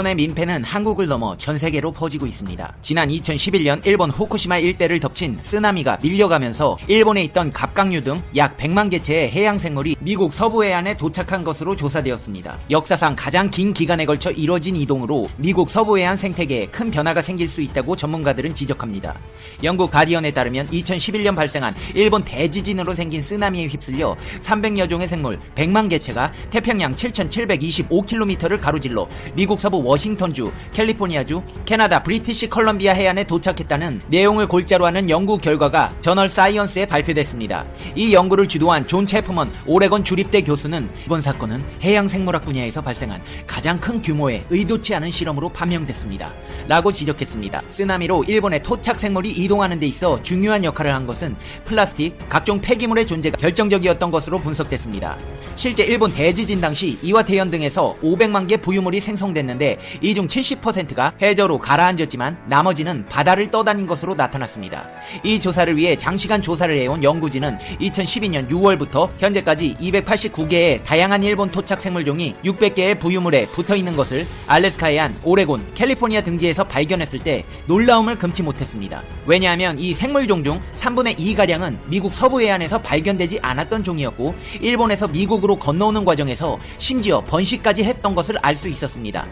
일본의 민폐는 한국을 넘어 전 세계로 퍼지고 있습니다. 지난 2011년 일본 후쿠시마 일대를 덮친 쓰나미가 밀려가면서 일본에 있던 갑각류 등 약 100만 개체의 해양 생물이 미국 서부 해안에 도착한 것으로 조사되었습니다. 역사상 가장 긴 기간에 걸쳐 이뤄진 이동으로 미국 서부 해안 생태계에 큰 변화가 생길 수 있다고 전문가들은 지적합니다. 영국 가디언에 따르면 2011년 발생한 일본 대지진으로 생긴 쓰나미에 휩쓸려 300여 종의 생물 100만 개체가 태평양 7,725km를 가로질러 미국 서부 워싱턴주, 캘리포니아주, 캐나다 브리티시 컬럼비아 해안에 도착했다는 내용을 골자로 하는 연구 결과가 저널 사이언스에 발표됐습니다. 이 연구를 주도한 존 체프먼 오레곤 주립대 교수는 이번 사건은 해양 생물학 분야에서 발생한 가장 큰 규모의 의도치 않은 실험으로 판명됐습니다. 라고 지적했습니다. 쓰나미로 일본의 토착 생물이 이동하는 데 있어 중요한 역할을 한 것은 플라스틱, 각종 폐기물의 존재가 결정적이었던 것으로 분석됐습니다. 실제 일본 대지진 당시 이와테현 등에서 500만 개 부유물이 생성됐는데 이 중 70%가 해저로 가라앉았지만 나머지는 바다를 떠다닌 것으로 나타났습니다. 이 조사를 위해 장시간 조사를 해온 연구진은 2012년 6월부터 현재까지 289개의 다양한 일본 토착 생물종이 600개의 부유물에 붙어있는 것을 알래스카 해안, 오레곤, 캘리포니아 등지에서 발견했을 때 놀라움을 금치 못했습니다. 왜냐하면 이 생물종 중 3분의 2가량은 미국 서부 해안에서 발견되지 않았던 종이었고 일본에서 미국으로 건너오는 과정에서 심지어 번식까지 했던 것을 알 수 있었습니다.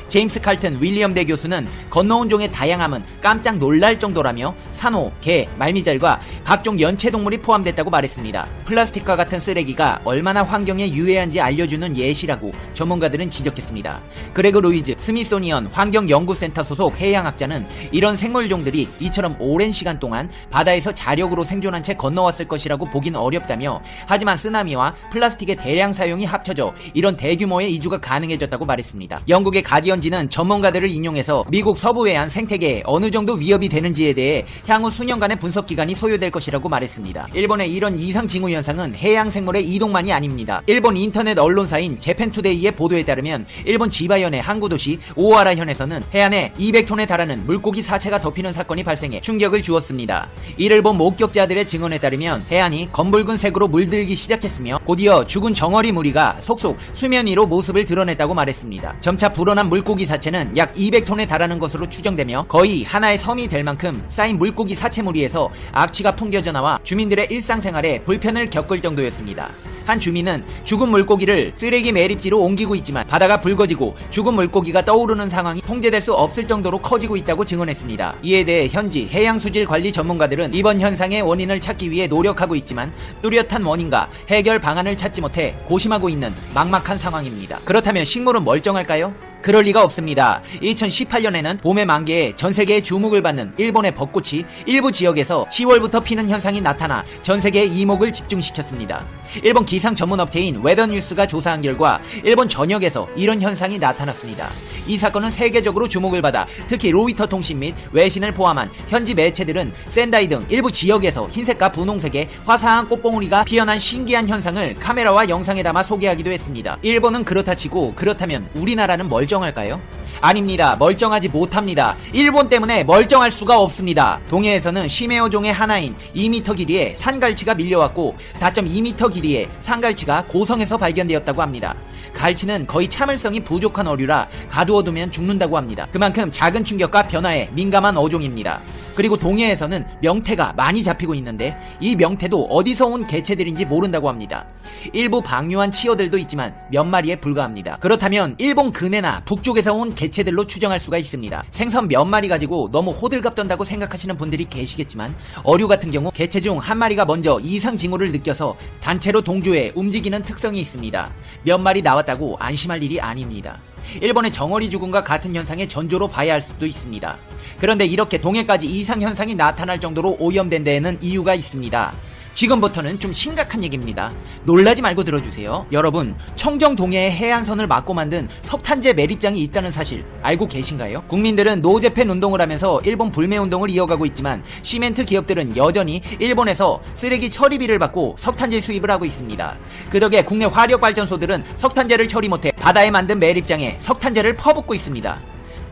제임스 칼튼 윌리엄대 교수는 건너온 종의 다양함은 깜짝 놀랄 정도라며 산호, 개, 말미잘과 각종 연체동물이 포함됐다고 말했습니다. 플라스틱과 같은 쓰레기가 얼마나 환경에 유해한지 알려주는 예시라고 전문가들은 지적했습니다. 그레그 루이즈 스미소니언 환경연구센터 소속 해양학자는 이런 생물종들이 이처럼 오랜 시간 동안 바다에서 자력으로 생존한 채 건너왔을 것이라고 보긴 어렵다며 하지만 쓰나미와 플라스틱의 대량 사용이 합쳐져 이런 대규모의 이주가 가능해졌다고 말했습니다. 영국의 가디언지는 전문가들을 인용해서 미국 서부 해안 생태계에 어느 정도 위협이 되는지에 대해 향후 수년간의 분석 기간이 소요될 것이라고 말했습니다. 일본의 이런 이상 징후 현상은 해양 생물의 이동만이 아닙니다. 일본 인터넷 언론사인 재팬투데이의 보도에 따르면 일본 지바현의 항구 도시 오하라현에서는 해안에 200톤에 달하는 물고기 사체가 덮이는 사건이 발생해 충격을 주었습니다. 이를 본 목격자들의 증언에 따르면 해안이 검붉은 색으로 물들기 시작했으며 곧이어 죽은 정어리 무리가 속속 수면 위로 모습을 드러냈다고 말했습니다. 점차 불어난 물고기 사체는 약 200톤에 달하는 것으로 추정되며 거의 하나의 섬이 될 만큼 쌓인 물고기 사체 무리에서 악취가 풍겨져 나와 주민들의 일상생활에 불편을 겪을 정도였습니다. 한 주민은 죽은 물고기를 쓰레기 매립지로 옮기고 있지만 바다가 붉어지고 죽은 물고기가 떠오르는 상황이 통제될 수 없을 정도로 커지고 있다고 증언했습니다. 이에 대해 현지 해양수질 관리 전문가들은 이번 현상의 원인을 찾기 위해 노력하고 있지만 뚜렷한 원인과 해결 방안을 찾지 못해 고심하고 있는 막막한 상황입니다. 그렇다면 식물은 멀쩡할까요? 그럴 리가 없습니다. 2018년에는 봄의 만개에 전세계의 주목을 받는 일본의 벚꽃이 일부 지역에서 10월부터 피는 현상이 나타나 전세계의 이목을 집중시켰습니다. 일본 기상 전문업체인 웨더뉴스가 조사한 결과 일본 전역에서 이런 현상이 나타났습니다. 이 사건은 세계적으로 주목을 받아 특히 로이터 통신 및 외신을 포함한 현지 매체들은 센다이 등 일부 지역에서 흰색과 분홍색의 화사한 꽃봉오리가 피어난 신기한 현상을 카메라와 영상에 담아 소개하기도 했습니다. 일본은 그렇다 치고 그렇다면 우리나라는 멀쩡할까요? 아닙니다. 멀쩡하지 못합니다. 일본 때문에 멀쩡할 수가 없습니다. 동해에서는 시메오종의 하나인 2m 길이의 산갈치가 밀려왔고 4.2m 길이의 산갈치가 고성에서 발견되었다고 합니다. 갈치는 거의 참을성이 부족한 어류라 가두어두면 죽는다고 합니다. 그만큼 작은 충격과 변화에 민감한 어종입니다. 그리고 동해에서는 명태가 많이 잡히고 있는데 이 명태도 어디서 온 개체들인지 모른다고 합니다. 일부 방류한 치어들도 있지만 몇 마리에 불과합니다. 그렇다면 일본 근해나 북쪽에서 온 개체들로 추정할 수가 있습니다. 생선 몇 마리 가지고 너무 호들갑 떤다고 생각하시는 분들이 계시겠지만 어류 같은 경우 개체 중 한 마리가 먼저 이상 징후를 느껴서 단체로 동조해 움직이는 특성이 있습니다. 몇 마리 나왔다고 안심할 일이 아닙니다. 일본의 정어리 죽음과 같은 현상의 전조로 봐야 할 수도 있습니다. 그런데 이렇게 동해까지 이상 현상이 나타날 정도로 오염된 데에는 이유가 있습니다. 지금부터는 좀 심각한 얘기입니다. 놀라지 말고 들어주세요. 여러분, 청정 동해의 해안선을 막고 만든 석탄재 매립장이 있다는 사실 알고 계신가요? 국민들은 노재팬 운동을 하면서 일본 불매 운동을 이어가고 있지만 시멘트 기업들은 여전히 일본에서 쓰레기 처리비를 받고 석탄재 수입을 하고 있습니다. 그 덕에 국내 화력발전소들은 석탄재를 처리 못해 바다에 만든 매립장에 석탄재를 퍼붓고 있습니다.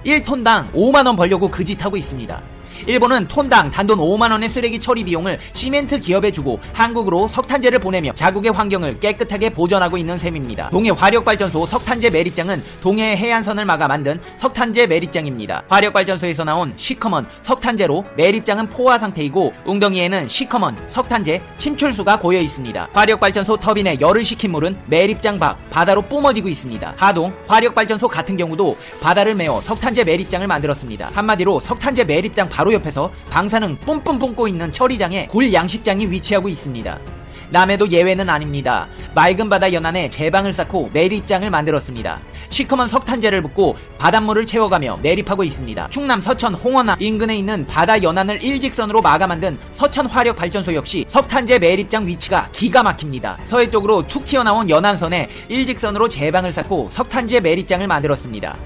1톤당 5만원 벌려고 그 짓 하고 있습니다. 일본은 톤당 단돈 5만원의 쓰레기 처리 비용을 시멘트 기업에 주고 한국으로 석탄재를 보내며 자국의 환경을 깨끗하게 보존하고 있는 셈입니다. 동해 화력발전소 석탄재 매립장은 동해의 해안선을 막아 만든 석탄재 매립장입니다. 화력발전소에서 나온 시커먼 석탄재로 매립장은 포화 상태이고 웅덩이에는 시커먼 석탄재 침출수가 고여 있습니다. 화력발전소 터빈에 열을 식힌 물은 매립장 밖 바다로 뿜어지고 있습니다. 하동 화력발전소 같은 경우도 바다를 메워 석탄재 매립장을 만들었습니다. 한마디로 석탄재 매립장 바로 옆에서 방사능 뿜뿜 뿜고 있는 처리장에 굴 양식장이 위치하고 있습니다. 남해도 예외는 아닙니다. 맑은 바다 연안에 제방을 쌓고 매립장을 만들었습니다. 시커먼 석탄재를 붓고 바닷물을 채워가며 매립하고 있습니다. 충남 서천 홍원항 인근에 있는 바다 연안을 일직선으로 막아 만든 서천 화력발전소 역시 석탄재 매립장 위치가 기가 막힙니다. 서해 쪽으로 툭 튀어나온 연안선에 일직선으로 제방을 쌓고 석탄재 매립장을 만들었습니다.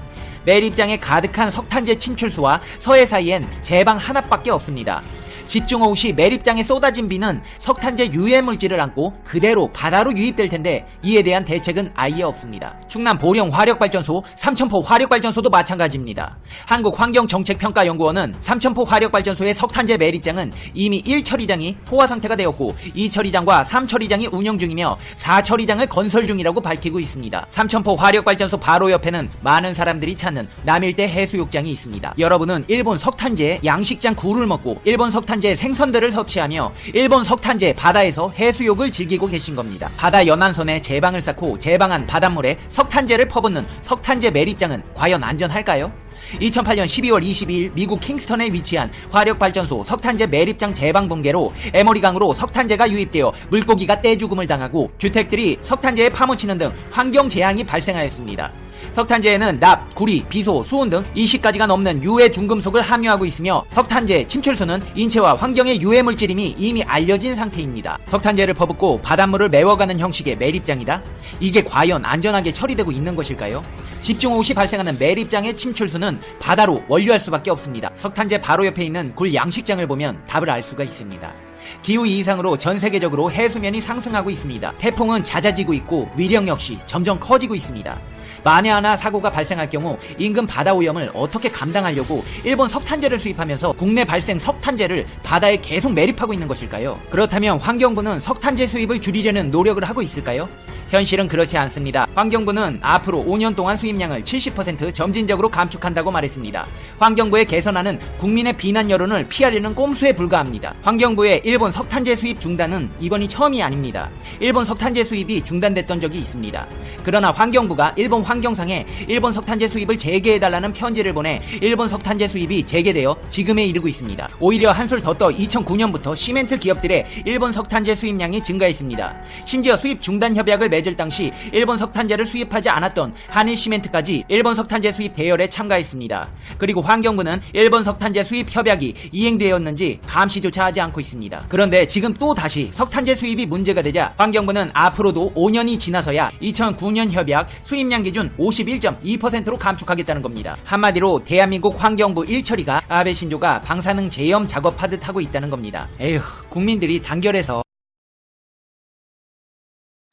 매립장에 가득한 석탄재 침출수와 서해 사이엔 제방 하나밖에 없습니다. 집중호우 시 매립장에 쏟아진 비는 석탄재 유해 물질을 안고 그대로 바다로 유입될 텐데 이에 대한 대책은 아예 없습니다. 충남 보령 화력발전소, 삼천포 화력발전소도 마찬가지입니다. 한국환경정책평가연구원은 삼천포 화력발전소의 석탄재 매립장은 이미 1처리장이 포화 상태가 되었고 2처리장과 3처리장이 운영 중이며 4처리장을 건설 중이라고 밝히고 있습니다. 삼천포 화력발전소 바로 옆에는 많은 사람들이 찾는 남일대 해수욕장이 있습니다. 여러분은 일본 석탄재 양식장 굴을 먹고 일본 석탄재 생선들을 섭취하며 일본 석탄재 바다에서 해수욕을 즐기고 계신 겁니다. 바다 연안선에 제방을 쌓고 제방한 바닷물에 석탄재를 퍼붓는 석탄재 매립장은 과연 안전할까요? 2008년 12월 22일 미국 킹스턴에 위치한 화력발전소 석탄재 매립장 제방 붕괴로 에머리강으로 석탄재가 유입되어 물고기가 떼죽음을 당하고 주택들이 석탄재에 파묻히는 등 환경 재앙이 발생하였습니다. 석탄재에는 납, 구리, 비소, 수온 등 20가지가 넘는 유해 중금속을 함유하고 있으며 석탄재 침출수는 인체와 환경의 유해 물질임이 이미 알려진 상태입니다. 석탄재를 퍼붓고 바닷물을 메워가는 형식의 매립장이다? 이게 과연 안전하게 처리되고 있는 것일까요? 집중호우 시 발생하는 매립장의 침출수는 바다로 원류할 수밖에 없습니다. 석탄재 바로 옆에 있는 굴 양식장을 보면 답을 알 수가 있습니다. 기후 이상으로 전 세계적으로 해수면이 상승하고 있습니다. 태풍은 잦아지고 있고 위력 역시 점점 커지고 있습니다. 만에 하나 사고가 발생할 경우 인근 바다 오염을 어떻게 감당하려고 일본 석탄재를 수입하면서 국내 발생 석탄재를 바다에 계속 매립하고 있는 것일까요? 그렇다면 환경부는 석탄재 수입을 줄이려는 노력을 하고 있을까요? 현실은 그렇지 않습니다. 환경부는 앞으로 5년 동안 수입량을 70% 점진적으로 감축한다고 말했습니다. 환경부의 개선안은 국민의 비난 여론을 피하려는 꼼수에 불과합니다. 환경부의 일본 석탄재 수입 중단은 이번이 처음이 아닙니다. 일본 석탄재 수입이 중단됐던 적이 있습니다. 그러나 환경부가 일본 환경상에 일본 석탄재 수입을 재개해달라는 편지를 보내 일본 석탄재 수입이 재개되어 지금에 이르고 있습니다. 오히려 한술 더 떠 2009년부터 시멘트 기업들의 일본 석탄재 수입량이 증가했습니다. 심지어 수입 중단 협약을 맺을 당시 일본 석탄재를 수입하지 않았던 한일시멘트까지 일본 석탄재 수입 대열에 참가했습니다. 그리고 환경부는 일본 석탄재 수입 협약이 이행되었는지 감시조차 하지 않고 있습니다. 그런데 지금 또 다시 석탄재 수입이 문제가 되자 환경부는 앞으로도 5년이 지나서야 2009년 협약 수입량 기준 51.2%로 감축하겠다는 겁니다. 한마디로 대한민국 환경부 1처리가 아베 신조가 방사능 제염 작업하듯 하고 있다는 겁니다. 에휴, 국민들이 단결해서.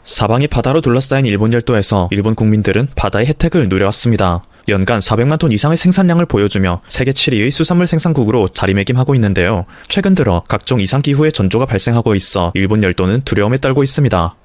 사방이 바다로 둘러싸인 일본 열도에서 일본 국민들은 바다의 혜택을 누려왔습니다. 연간 400만 톤 이상의 생산량을 보여주며 세계 7위의 수산물 생산국으로 자리매김하고 있는데요. 최근 들어 각종 이상기후의 전조가 발생하고 있어 일본 열도는 두려움에 떨고 있습니다.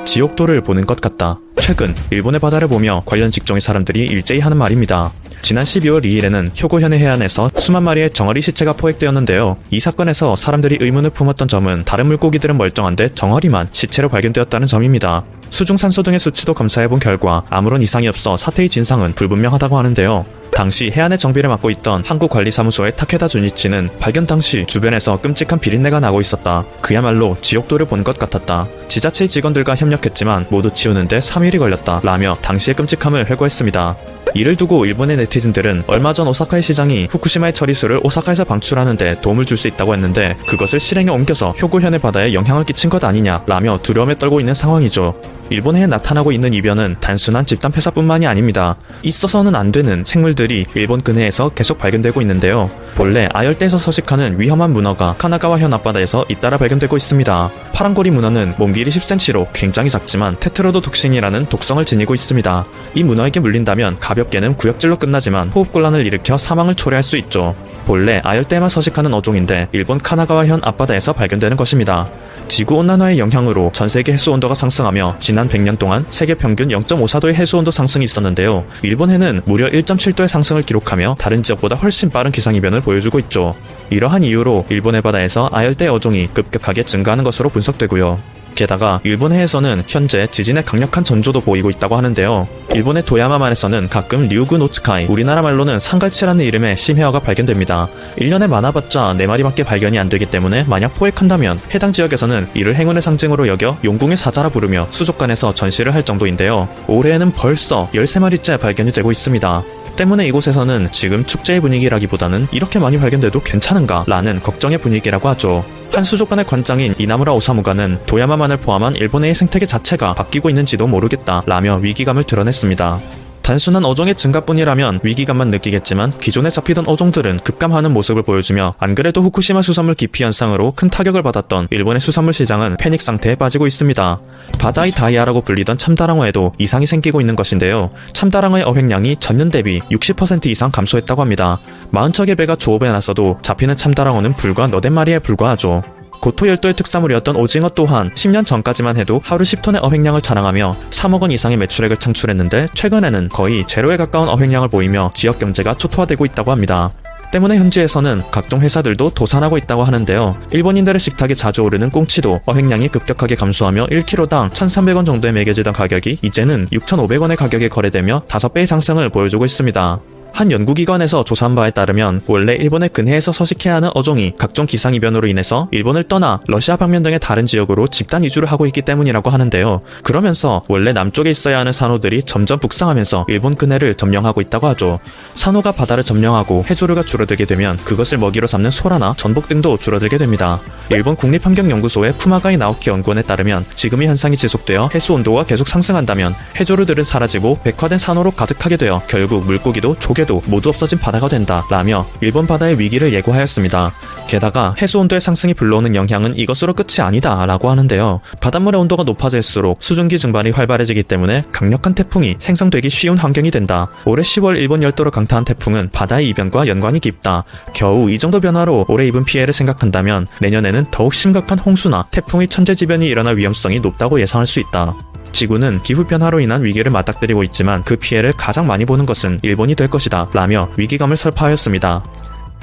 지옥도를 보는 것 같다. 최근 일본의 바다를 보며 관련 직종의 사람들이 일제히 하는 말입니다. 지난 12월 2일에는 효고현의 해안에서 수만 마리의 정어리 시체가 포획되었는데요. 이 사건에서 사람들이 의문을 품었던 점은 다른 물고기들은 멀쩡한데 정어리만 시체로 발견되었다는 점입니다. 수중산소 등의 수치도 검사해본 결과 아무런 이상이 없어 사태의 진상은 불분명하다고 하는데요. 당시 해안의 정비를 맡고 있던 한국관리사무소의 타케다 주니치는 발견 당시 주변에서 끔찍한 비린내가 나고 있었다. 그야말로 지옥도를 본 것 같았다. 지자체의 직원들과 협력했지만 모두 치우는데 3일이 걸렸다 라며 당시의 끔찍함을 회고했습니다. 이를 두고 일본의 네티즌들은 얼마 전 오사카의 시장이 후쿠시마의 처리수를 오사카에서 방출하는데 도움을 줄 수 있다고 했는데 그것을 실행에 옮겨서 효고현의 바다에 영향을 끼친 것 아니냐 라며 두려움에 떨고 있는 상황이죠. 일본해에 나타나고 있는 이변은 단순한 집단 폐사뿐만이 아닙니다. 있어서는 안 되는 생물들이 일본 근해에서 계속 발견되고 있는데요. 본래 아열대에서 서식하는 위험한 문어가 카나가와현 앞바다에서 잇따라 발견되고 있습니다. 파란고리 문어는 몸길이 10cm로 굉장히 작지만 테트로도톡신이라는 독성을 지니고 있습니다. 이 문어에게 물린다면 가볍게는 구역질로 끝나지만 호흡곤란을 일으켜 사망을 초래할 수 있죠. 본래 아열대에만 서식하는 어종인데 일본 카나가와현 앞바다에서 발견되는 것입니다. 지구온난화의 영향으로 전세계 해수온도가 상승하며 지난 100년 동안 세계 평균 0.54도의 해수온도 상승이 있었는데요. 일본해는 무려 1.7도의 상승을 기록하며 다른 지역보다 훨씬 빠른 기상이변을 보여주고 있죠. 이러한 이유로 일본해 바다에서 아열대 어종이 급격하게 증가하는 것으로 분석되고요. 게다가 일본해에서는 현재 지진의 강력한 전조도 보이고 있다고 하는데요. 일본의 도야마만에서는 가끔 류구 노츠카이, 우리나라 말로는 상갈치라는 이름의 심해어가 발견됩니다. 1년에 많아봤자 4마리밖에 발견이 안 되기 때문에 만약 포획한다면 해당 지역에서는 이를 행운의 상징으로 여겨 용궁의 사자라 부르며 수족관에서 전시를 할 정도인데요. 올해에는 벌써 13마리째 발견이 되고 있습니다. 때문에 이곳에서는 지금 축제의 분위기라기보다는 이렇게 많이 발견돼도 괜찮은가? 라는 걱정의 분위기라고 하죠. 한 수족관의 관장인 이나무라 오사무가는 도야마만을 포함한 일본해의 생태계 자체가 바뀌고 있는지도 모르겠다 라며 위기감을 드러냈습니다. 단순한 어종의 증가뿐이라면 위기감만 느끼겠지만 기존에 잡히던 어종들은 급감하는 모습을 보여주며 안 그래도 후쿠시마 수산물 기피 현상으로 큰 타격을 받았던 일본의 수산물 시장은 패닉 상태에 빠지고 있습니다. 바다의 다이아라고 불리던 참다랑어에도 이상이 생기고 있는 것인데요. 참다랑어의 어획량이 전년 대비 60% 이상 감소했다고 합니다. 40척의 배가 조업에 나서도 잡히는 참다랑어는 불과 너댓 마리에 불과하죠. 고토 열도의 특산물이었던 오징어 또한 10년 전까지만 해도 하루 10톤의 어획량을 자랑하며 3억 원 이상의 매출액을 창출했는데 최근에는 거의 제로에 가까운 어획량을 보이며 지역 경제가 초토화되고 있다고 합니다. 때문에 현지에서는 각종 회사들도 도산하고 있다고 하는데요. 일본인들의 식탁에 자주 오르는 꽁치도 어획량이 급격하게 감소하며 1kg당 1,300원 정도에 매겨지던 가격이 이제는 6,500원의 가격에 거래되며 5배의 상승을 보여주고 있습니다. 한 연구기관에서 조사한 바에 따르면 원래 일본의 근해에서 서식해야 하는 어종이 각종 기상이변으로 인해서 일본을 떠나 러시아 방면 등의 다른 지역으로 집단 이주를 하고 있기 때문이라고 하는데요. 그러면서 원래 남쪽에 있어야 하는 산호들이 점점 북상하면서 일본 근해를 점령하고 있다고 하죠. 산호가 바다를 점령하고 해조류가 줄어들게 되면 그것을 먹이로 삼는 소라나 전복 등도 줄어들게 됩니다. 일본 국립환경연구소의 쿠마가이 나오키 연구원에 따르면 지금 이 현상이 지속되어 해수 온도가 계속 상승한다면 해조류들은 사라지고 백화된 산호로 가득하게 되어 결국 물고기도 조개도 모두 없어진 바다가 된다 라며 일본 바다의 위기를 예고하였습니다. 게다가 해수 온도의 상승이 불러오는 영향은 이것으로 끝이 아니다 라고 하는데요. 바닷물의 온도가 높아질수록 수증기 증발이 활발해지기 때문에 강력한 태풍이 생성되기 쉬운 환경이 된다. 올해 10월 일본 열도를 강타한 태풍은 바다의 이변과 연관이 깊다. 겨우 이 정도 변화로 올해 입은 피해를 생각한다면 내년에는 더욱 심각한 홍수나 태풍의 천재지변이 일어날 위험성이 높다고 예상할 수 있다. 지구는 기후변화로 인한 위기를 맞닥뜨리고 있지만 그 피해를 가장 많이 보는 것은 일본이 될 것이다 라며 위기감을 설파하였습니다.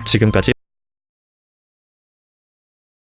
지금까지